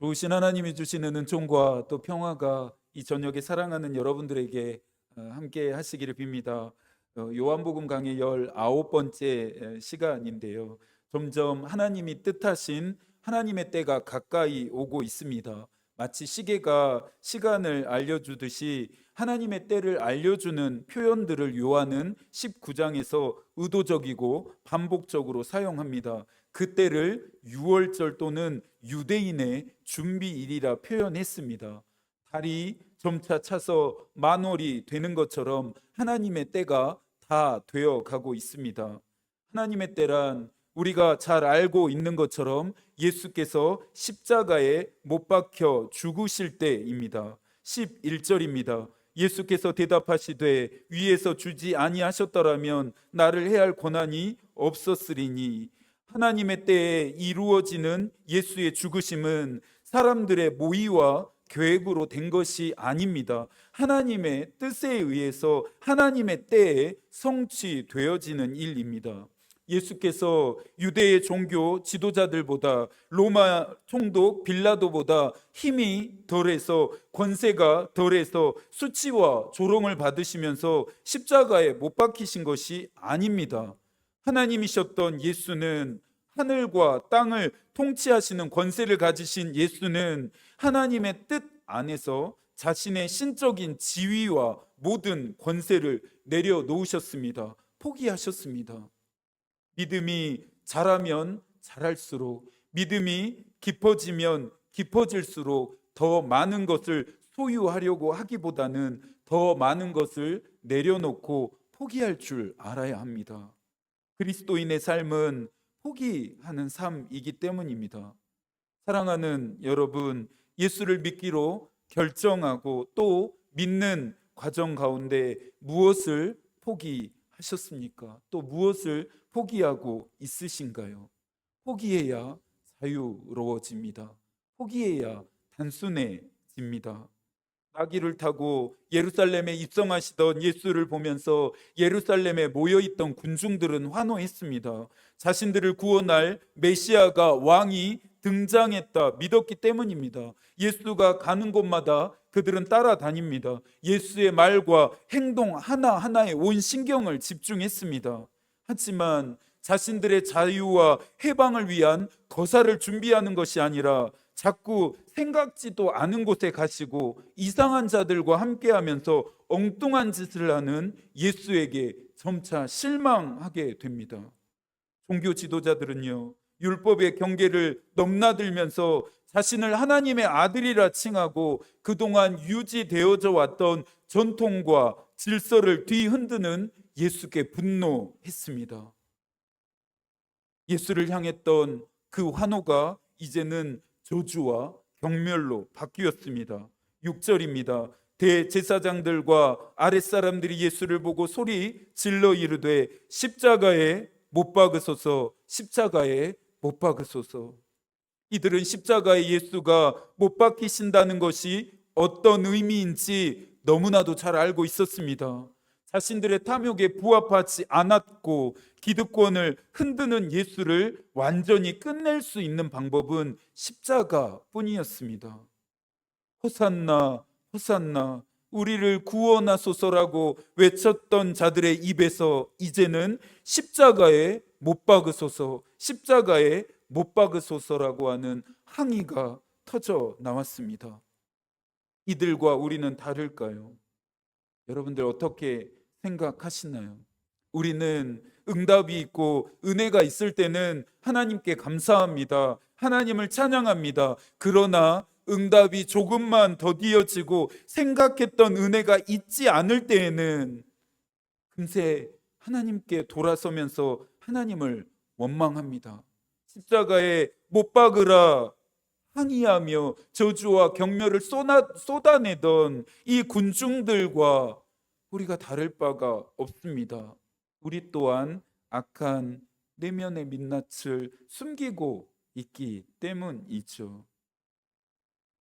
좋으신 하나님이 주시는 은총과 또 평화가 이 저녁에 사랑하는 여러분들에게 함께 하시기를 빕니다. 요한복음 강의 19번째 시간인데요. 점점 하나님이 뜻하신 하나님의 때가 가까이 오고 있습니다. 마치 시계가 시간을 알려주듯이 하나님의 때를 알려주는 표현들을 요한은 19장에서 의도적이고 반복적으로 사용합니다. 그때를 유월절 또는 유대인의 준비일이라 표현했습니다. 달이 점차 차서 만월이 되는 것처럼 하나님의 때가 다 되어 가고 있습니다. 하나님의 때란 우리가 잘 알고 있는 것처럼 예수께서 십자가에 못 박혀 죽으실 때입니다. 11절입니다. 예수께서 대답하시되 위에서 주지 아니하셨더라면 나를 해할 권한이 없었으리니. 하나님의 때에 이루어지는 예수의 죽으심은 사람들의 모의와 계획으로 된 것이 아닙니다. 하나님의 뜻에 의해서 하나님의 때에 성취되어지는 일입니다. 예수께서 유대의 종교 지도자들보다 로마 총독 빌라도보다 힘이 덜해서 권세가 덜해서 수치와 조롱을 받으시면서 십자가에 못 박히신 것이 아닙니다. 하나님이셨던 예수는, 하늘과 땅을 통치하시는 권세를 가지신 예수는 하나님의 뜻 안에서 자신의 신적인 지위와 모든 권세를 내려놓으셨습니다. 포기하셨습니다. 믿음이 자라면 자랄수록, 믿음이 깊어지면 깊어질수록 더 많은 것을 소유하려고 하기보다는 더 많은 것을 내려놓고 포기할 줄 알아야 합니다. 그리스도인의 삶은 포기하는 삶이기 때문입니다. 사랑하는 여러분, 예수를 믿기로 결정하고 또 믿는 과정 가운데 무엇을 포기하셨습니까? 또 무엇을 포기하고 있으신가요? 포기해야 자유로워집니다. 포기해야 단순해집니다. 나귀를 타고 예루살렘에 입성하시던 예수를 보면서 예루살렘에 모여있던 군중들은 환호했습니다. 자신들을 구원할 메시아가 왕이 등장했다 믿었기 때문입니다. 예수가 가는 곳마다 그들은 따라다닙니다. 예수의 말과 행동 하나하나에 온 신경을 집중했습니다. 하지만 자신들의 자유와 해방을 위한 거사를 준비하는 것이 아니라 자꾸 생각지도 않은 곳에 가시고 이상한 자들과 함께하면서 엉뚱한 짓을 하는 예수에게 점차 실망하게 됩니다. 종교 지도자들은요, 율법의 경계를 넘나들면서 자신을 하나님의 아들이라 칭하고 그동안 유지되어져 왔던 전통과 질서를 뒤흔드는 예수께 분노했습니다. 예수를 향했던 그 환호가 이제는 저주와 경멸로 바뀌었습니다. 6절입니다. 대제사장들과 아랫사람들이 예수를 보고 소리 질러 이르되 십자가에 못 박으소서, 십자가에 못 박으소서. 이들은 십자가에 예수가 못 박히신다는 것이 어떤 의미인지 너무나도 잘 알고 있었습니다. 자신들의 탐욕에 부합하지 않았고 기득권을 흔드는 예수를 완전히 끝낼 수 있는 방법은 십자가뿐이었습니다. 호산나 호산나 우리를 구원하소서라고 외쳤던 자들의 입에서 이제는 십자가에 못 박으소서, 십자가에 못 박으소서라고 하는 항의가 터져 나왔습니다. 이들과 우리는 다를까요? 여러분들 어떻게 생각하시나요? 우리는 응답이 있고 은혜가 있을 때는 하나님께 감사합니다. 하나님을 찬양합니다. 그러나 응답이 조금만 더디어지고 생각했던 은혜가 있지 않을 때에는 금세 하나님께 돌아서면서 하나님을 원망합니다. 십자가에 못 박으라 항의하며 저주와 경멸을 쏟아내던 이 군중들과 우리가 다를 바가 없습니다. 우리 또한 악한 내면의 민낯을 숨기고 있기 때문이죠.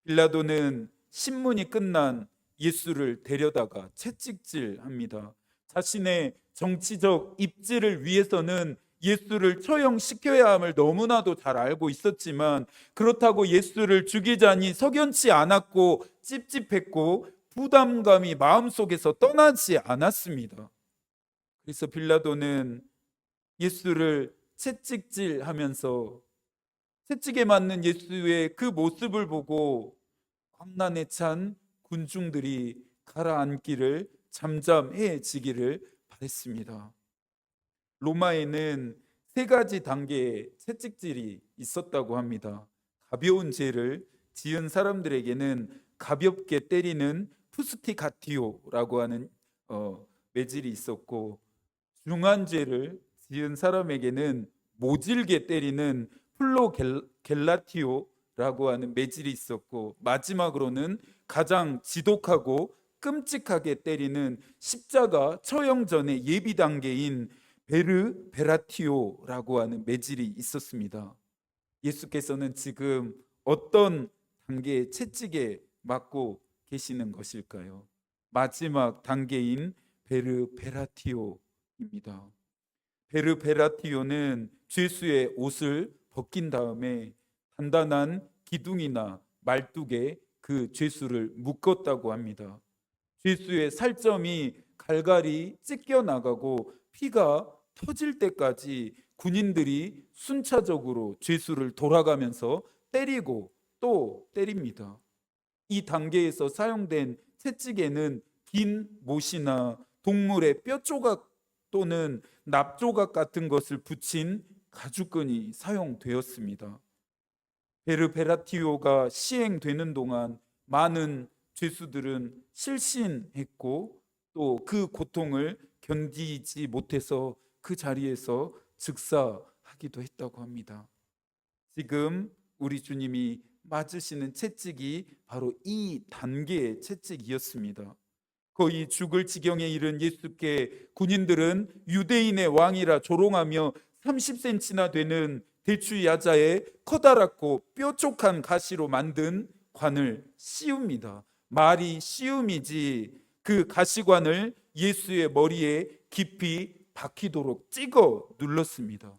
빌라도는 신문이 끝난 예수를 데려다가 채찍질합니다. 자신의 정치적 입지를 위해서는 예수를 처형시켜야 함을 너무나도 잘 알고 있었지만 그렇다고 예수를 죽이자니 석연치 않았고 찝찝했고 부담감이 마음속에서 떠나지 않았습니다. 그래서 빌라도는 예수를 채찍질하면서 채찍에 맞는 예수의 그 모습을 보고 광란에 찬 군중들이 가라앉기를 잠잠해지기를 바랬습니다. 로마에는 세 가지 단계의 채찍질이 있었다고 합니다. 가벼운 죄를 지은 사람들에게는 가볍게 때리는 푸스티가티오라고 하는 매질이 있었고, 중한 죄를 지은 사람에게는 모질게 때리는 플로겔라티오라고 하는 매질이 있었고, 마지막으로는 가장 지독하고 끔찍하게 때리는 십자가 처형 전의 예비 단계인 베르베라티오라고 하는 매질이 있었습니다. 예수께서는 지금 어떤 단계의 채찍에 맞고 계시는 것일까요? 마지막 단계인 베르베라티오입니다. 베르베라티오는 죄수의 옷을 벗긴 다음에 단단한 기둥이나 말뚝에 그 죄수를 묶었다고 합니다. 죄수의 살점이 갈갈이 찢겨 나가고 피가 터질 때까지 군인들이 순차적으로 죄수를 돌아가면서 때리고 또 때립니다. 이 단계에서 사용된 채찍에는 긴 못이나 동물의 뼈 조각 또는 납 조각 같은 것을 붙인 가죽끈이 사용되었습니다. 베르베라티오가 시행되는 동안 많은 죄수들은 실신했고 또 그 고통을 견디지 못해서 그 자리에서 즉사하기도 했다고 합니다. 지금 우리 주님이 맞으시는 채찍이 바로 이 단계의 채찍이었습니다. 거의 죽을 지경에 이른 예수께 군인들은 유대인의 왕이라 조롱하며 30cm나 되는 대추 야자에 커다랗고 뾰족한 가시로 만든 관을 씌웁니다. 말이 씌움이지 그 가시관을 예수의 머리에 깊이 박히도록 찍어 눌렀습니다.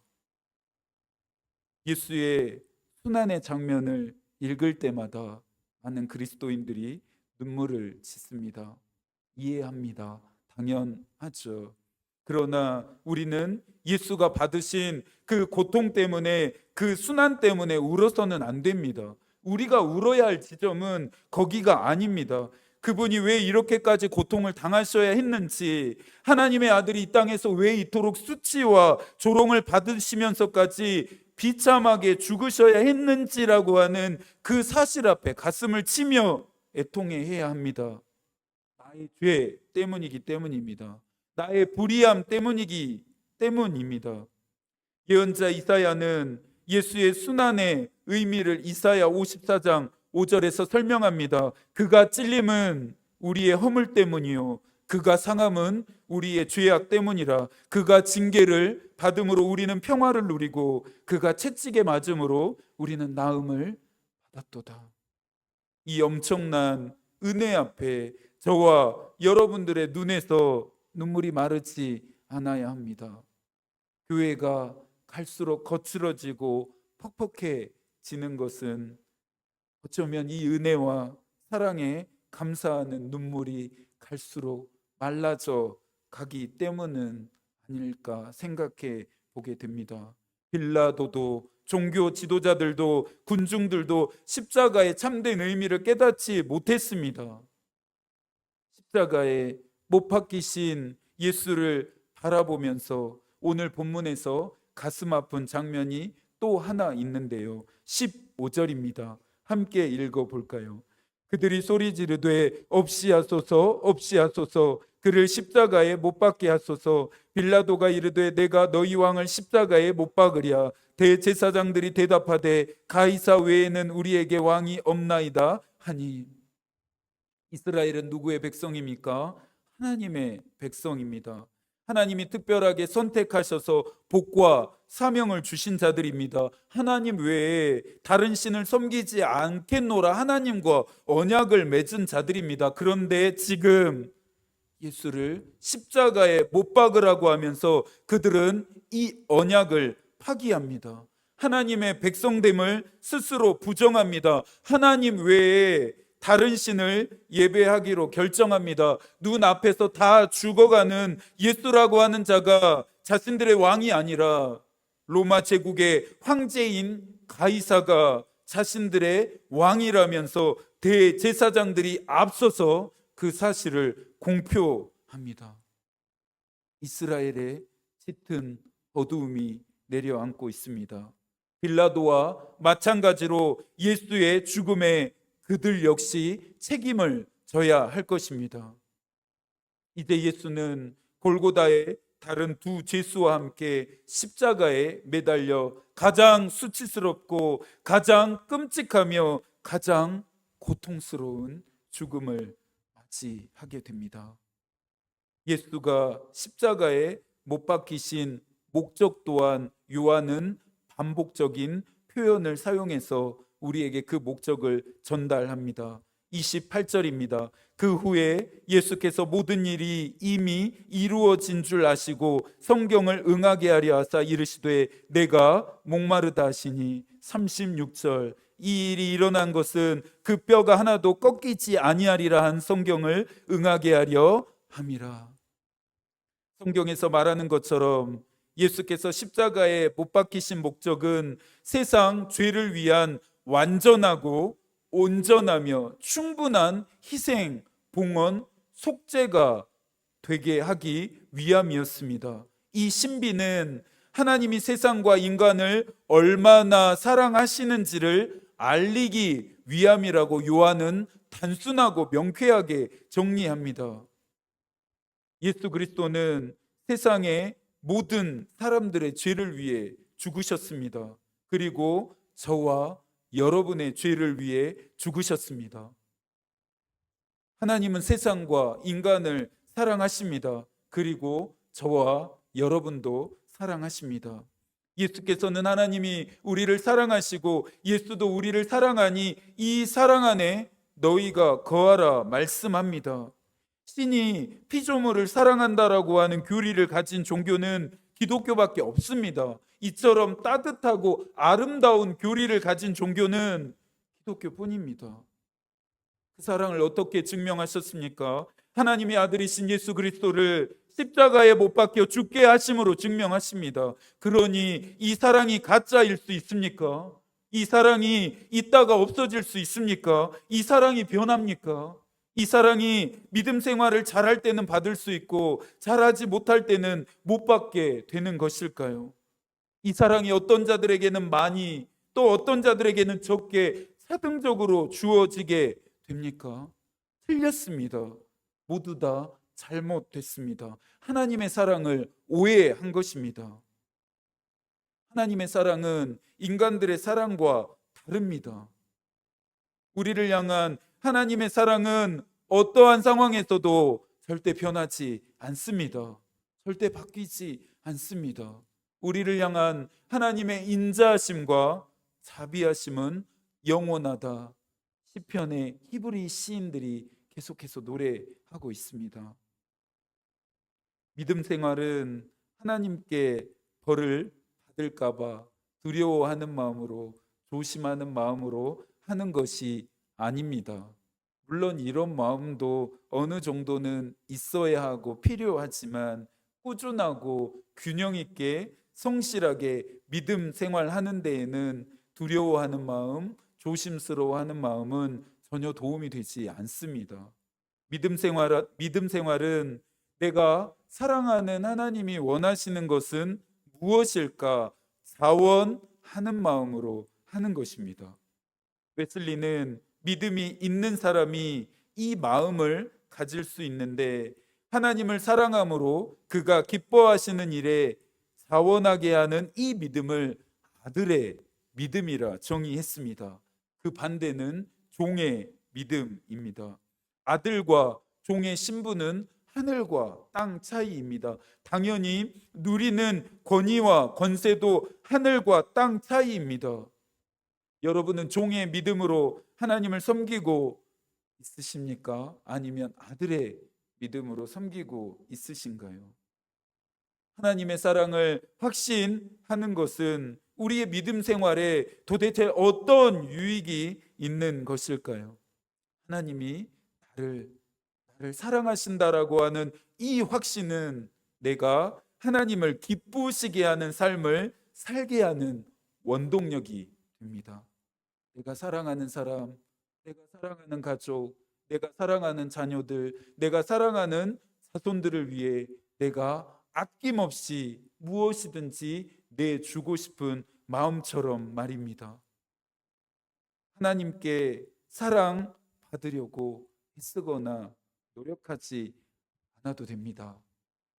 예수의 순환의 장면을 읽을 때마다 많은 그리스도인들이 눈물을 짓습니다. 이해합니다. 당연하죠. 그러나 우리는 예수가 받으신 그 고통 때문에, 그 순환 때문에 울어서는 안 됩니다. 우리가 울어야 할 지점은 거기가 아닙니다. 그분이 왜 이렇게까지 고통을 당하셔야 했는지, 하나님의 아들이 이 땅에서 왜 이토록 수치와 조롱을 받으시면서까지 비참하게 죽으셔야 했는지라고 하는 그 사실 앞에 가슴을 치며 애통해야 합니다. 나의 죄 때문이기 때문입니다. 나의 불의함 때문이기 때문입니다. 예언자 이사야는 예수의 순환의 의미를 이사야 54장 5절에서 설명합니다. 그가 찔림은 우리의 허물 때문이요 그가 상함은 우리의 죄악 때문이라. 그가 징계를 받음으로 우리는 평화를 누리고 그가 채찍에 맞음으로 우리는 나음을 받았도다. 이 엄청난 은혜 앞에 저와 여러분들의 눈에서 눈물이 마르지 않아야 합니다. 교회가 갈수록 거칠어지고 퍽퍽해지는 것은 어쩌면 이 은혜와 사랑에 감사하는 눈물이 갈수록 말라져 가기 때문은 아닐까 생각해 보게 됩니다. 빌라도도 종교 지도자들도 군중들도 십자가의 참된 의미를 깨닫지 못했습니다. 십자가에 못 박히신 예수를 바라보면서 오늘 본문에서 가슴 아픈 장면이 또 하나 있는데요. 15절입니다. 함께 읽어볼까요? 그들이 소리 지르되 없이 하소서 없이 하소서 그를 십자가에 못 박게 하소서. 빌라도가 이르되 내가 너희 왕을 십자가에 못 박으랴. 대제사장들이 대답하되 가이사 외에는 우리에게 왕이 없나이다 하니. 이스라엘은 누구의 백성입니까? 하나님의 백성입니다. 하나님이 특별하게 선택하셔서 복과 사명을 주신 자들입니다. 하나님 외에 다른 신을 섬기지 않겠노라 하나님과 언약을 맺은 자들입니다. 그런데 지금 예수를 십자가에 못 박으라고 하면서 그들은 이 언약을 파기합니다. 하나님의 백성됨을 스스로 부정합니다. 하나님 외에 다른 신을 예배하기로 결정합니다. 눈앞에서 다 죽어가는 예수라고 하는 자가 자신들의 왕이 아니라 로마 제국의 황제인 가이사가 자신들의 왕이라면서 대제사장들이 앞서서 그 사실을 공표합니다. 이스라엘의 짙은 어두움이 내려앉고 있습니다. 빌라도와 마찬가지로 예수의 죽음에 그들 역시 책임을 져야 할 것입니다. 이제 예수는 골고다의 다른 두 죄수와 함께 십자가에 매달려 가장 수치스럽고 가장 끔찍하며 가장 고통스러운 죽음을 맞이하게 됩니다. 예수가 십자가에 못 박히신 목적 또한 요한은 반복적인 표현을 사용해서 우리에게 그 목적을 전달합니다. 28절입니다. 그 후에 예수께서 모든 일이 이미 이루어진 줄 아시고 성경을 응하게 하려 하사 이르시되 내가 목마르다 하시니 36절 이 일이 일어난 것은 그 뼈가 하나도 꺾이지 아니하리라 한 성경을 응하게 하려 함이라. 성경에서 말하는 것처럼 예수께서 십자가에 못 박히신 목적은 세상 죄를 위한 완전하고 온전하며 충분한 희생, 봉헌, 속죄가 되게 하기 위함이었습니다. 이 신비는 하나님이 세상과 인간을 얼마나 사랑하시는지를 알리기 위함이라고 요한은 단순하고 명쾌하게 정리합니다. 예수 그리스도는 세상의 모든 사람들의 죄를 위해 죽으셨습니다. 그리고 저와 여러분의 죄를 위해 죽으셨습니다. 하나님은 세상과 인간을 사랑하십니다. 그리고 저와 여러분도 사랑하십니다. 예수께서는 하나님이 우리를 사랑하시고 예수도 우리를 사랑하니 이 사랑 안에 너희가 거하라 말씀합니다. 신이 피조물을 사랑한다라고 하는 교리를 가진 종교는 기독교밖에 없습니다. 이처럼 따뜻하고 아름다운 교리를 가진 종교는 기독교뿐입니다. 그 사랑을 어떻게 증명하셨습니까? 하나님의 아들이신 예수 그리스도를 십자가에 못 박혀 죽게 하심으로 증명하십니다. 그러니 이 사랑이 가짜일 수 있습니까? 이 사랑이 있다가 없어질 수 있습니까? 이 사랑이 변합니까? 이 사랑이 믿음 생활을 잘할 때는 받을 수 있고 잘하지 못할 때는 못 받게 되는 것일까요? 이 사랑이 어떤 자들에게는 많이 또 어떤 자들에게는 적게 차등적으로 주어지게 됩니까? 틀렸습니다. 모두 다 잘못됐습니다. 하나님의 사랑을 오해한 것입니다. 하나님의 사랑은 인간들의 사랑과 다릅니다. 우리를 향한 하나님의 사랑은 어떠한 상황에서도 절대 변하지 않습니다. 절대 바뀌지 않습니다. 우리를 향한 하나님의 인자하심과 자비하심은 영원하다. 시편의 히브리 시인들이 계속해서 노래하고 있습니다. 믿음 생활은 하나님께 벌을 받을까 봐 두려워하는 마음으로 조심하는 마음으로 하는 것이 아닙니다. 물론 이런 마음도 어느 정도는 있어야 하고 필요하지만 꾸준하고 균형 있게 성실하게 믿음 생활하는 데에는 두려워하는 마음, 조심스러워하는 마음은 전혀 도움이 되지 않습니다. 믿음 생활은 내가 사랑하는 하나님이 원하시는 것은 무엇일까 자원하는 마음으로 하는 것입니다. 웨슬리는 믿음이 있는 사람이 이 마음을 가질 수 있는데 하나님을 사랑함으로 그가 기뻐하시는 일에 자원하게 하는 이 믿음을 아들의 믿음이라 정의했습니다. 그 반대는 종의 믿음입니다. 아들과 종의 신분은 하늘과 땅 차이입니다. 당연히 누리는 권위와 권세도 하늘과 땅 차이입니다. 여러분은 종의 믿음으로 하나님을 섬기고 있으십니까? 아니면 아들의 믿음으로 섬기고 있으신가요? 하나님의 사랑을 확신하는 것은 우리의 믿음 생활에 도대체 어떤 유익이 있는 것일까요? 하나님이 나를 사랑하신다라고 하는 이 확신은 내가 하나님을 기쁘시게 하는 삶을 살게 하는 원동력이 됩니다. 내가 사랑하는 사람, 내가 사랑하는 가족, 내가 사랑하는 자녀들, 내가 사랑하는 자손들을 위해 내가 아낌없이 무엇이든지 내주고 싶은 마음처럼 말입니다. 하나님께 사랑받으려고 애쓰거나 노력하지 않아도 됩니다.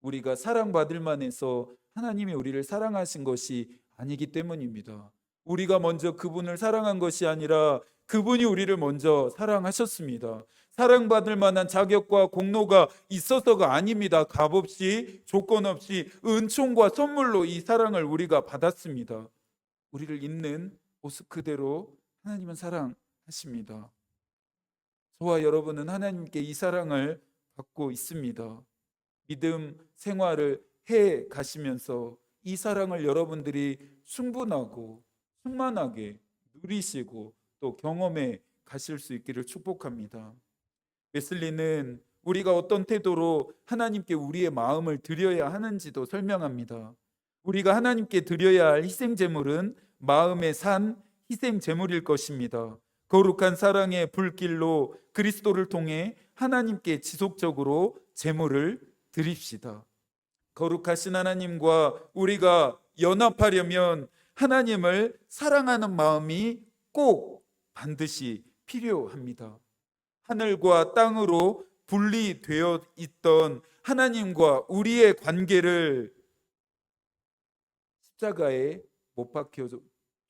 우리가 사랑받을 만해서 하나님이 우리를 사랑하신 것이 아니기 때문입니다. 우리가 먼저 그분을 사랑한 것이 아니라 그분이 우리를 먼저 사랑하셨습니다. 사랑받을 만한 자격과 공로가 있어서가 아닙니다. 값없이 조건 없이 은총과 선물로 이 사랑을 우리가 받았습니다. 우리를 있는 모습 그대로 하나님은 사랑하십니다. 저와 여러분은 하나님께 이 사랑을 받고 있습니다. 믿음 생활을 해 가시면서 이 사랑을 여러분들이 충분하고 충만하게 누리시고 또 경험해 가실 수 있기를 축복합니다. 웨슬리는 우리가 어떤 태도로 하나님께 우리의 마음을 드려야 하는지도 설명합니다. 우리가 하나님께 드려야 할 희생 제물은 마음의 산 희생 제물일 것입니다. 거룩한 사랑의 불길로 그리스도를 통해 하나님께 지속적으로 제물을 드립시다. 거룩하신 하나님과 우리가 연합하려면 하나님을 사랑하는 마음이 꼭 반드시 필요합니다. 하늘과 땅으로 분리되어 있던 하나님과 우리의 관계를 십자가에 못 박혀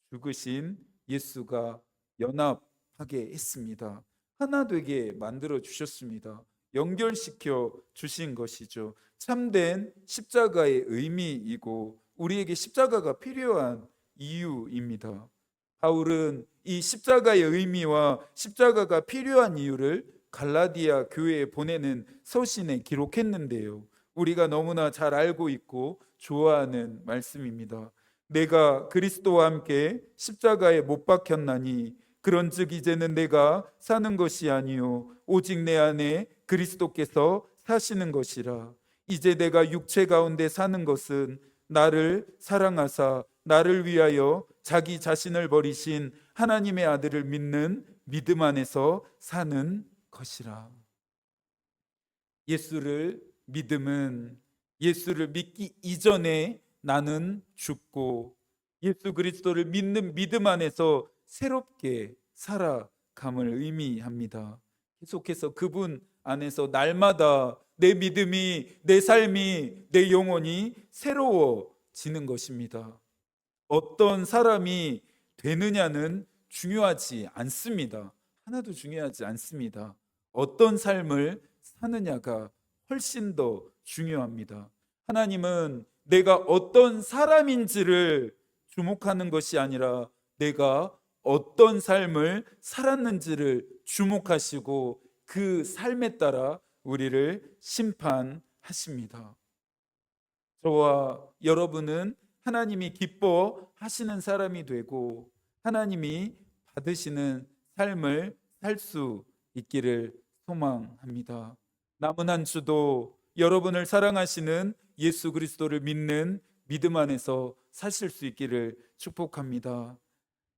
죽으신 예수가 연합하게 했습니다. 하나 되게 만들어 주셨습니다. 연결시켜 주신 것이죠. 참된 십자가의 의미이고 우리에게 십자가가 필요한 이유입니다. 바울은 이 십자가의 의미와 십자가가 필요한 이유를 갈라디아 교회에 보내는 서신에 기록했는데요. 우리가 너무나 잘 알고 있고 좋아하는 말씀입니다. 내가 그리스도와 함께 십자가에 못 박혔나니 그런즉 이제는 내가 사는 것이 아니요 오직 내 안에 그리스도께서 사시는 것이라. 이제 내가 육체 가운데 사는 것은 나를 사랑하사 나를 위하여 자기 자신을 버리신 하나님의 아들을 믿는 믿음 안에서 사는 것이라. 예수를 믿음은 예수를 믿기 이전에 나는 죽고 예수 그리스도를 믿는 믿음 안에서 새롭게 살아감을 의미합니다. 계속해서 그분 안에서 날마다 내 믿음이, 내 삶이, 내 영혼이 새로워지는 것입니다. 어떤 사람이 되느냐는 중요하지 않습니다. 하나도 중요하지 않습니다. 어떤 삶을 사느냐가 훨씬 더 중요합니다. 하나님은 내가 어떤 사람인지를 주목하는 것이 아니라 내가 어떤 삶을 살았는지를 주목하시고 그 삶에 따라 우리를 심판하십니다. 저와 여러분은 하나님이 기뻐하시는 사람이 되고 하나님이 받으시는 삶을 살 수 있기를 소망합니다. 남은 한 주도 여러분을 사랑하시는 예수 그리스도를 믿는 믿음 안에서 사실 수 있기를 축복합니다.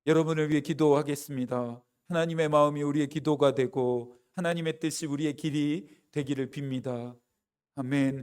여러분을 위해 기도하겠습니다. 하나님의 마음이 우리의 기도가 되고 하나님의 뜻이 우리의 길이 되기를 빕니다. 아멘.